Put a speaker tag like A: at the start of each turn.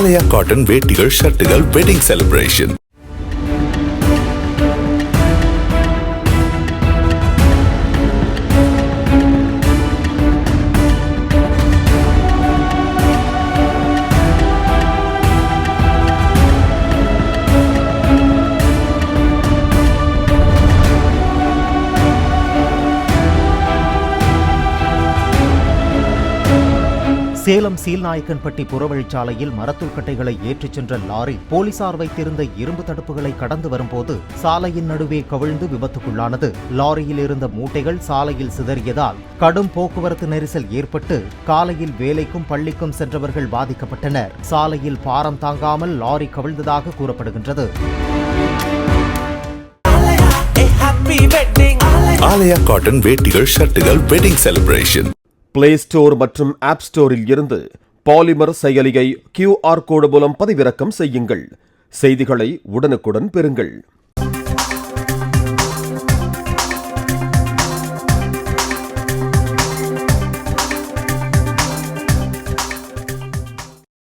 A: ஆலயா cotton வேட்டிகள் ஷர்ட்டுகள் wedding celebration.
B: Salem Seelnayakkanpatti புறவழிச்சாலையில் மரத்துள்கட்டைகளை ஏற்றிச் சென்ற லாரி போலீசார் வைத்திருந்த இரும்பு தடுப்புகளை கடந்து வரும்போது சாலையின் நடுவே கவிழ்ந்து விபத்துக்குள்ளானது. லாரியில் இருந்த மூட்டைகள் சாலையில் சிதறியதால் கடும் போக்குவரத்து நெரிசல் ஏற்பட்டு காலையில் வேலைக்கும் பள்ளிக்கும் சென்றவர்கள் பாதிக்கப்பட்டனர். சாலையில் பாரம் தாங்காமல் லாரி கவிழ்ந்ததாக கூறப்படுகின்றது.
A: ஆலயா காட்டன் வேட்டிகள் ஷர்ட்டுகள் வெட்டிங் செலிப்ரேஷன்.
C: பிளே ஸ்டோர் மற்றும் ஆப் ஸ்டோரில் இருந்து பாலிமர் செயலியை QR கோடு மூலம் பதிவிறக்கம் செய்யுங்கள். செய்திகளை உடனுக்குடன் பெறுங்கள்.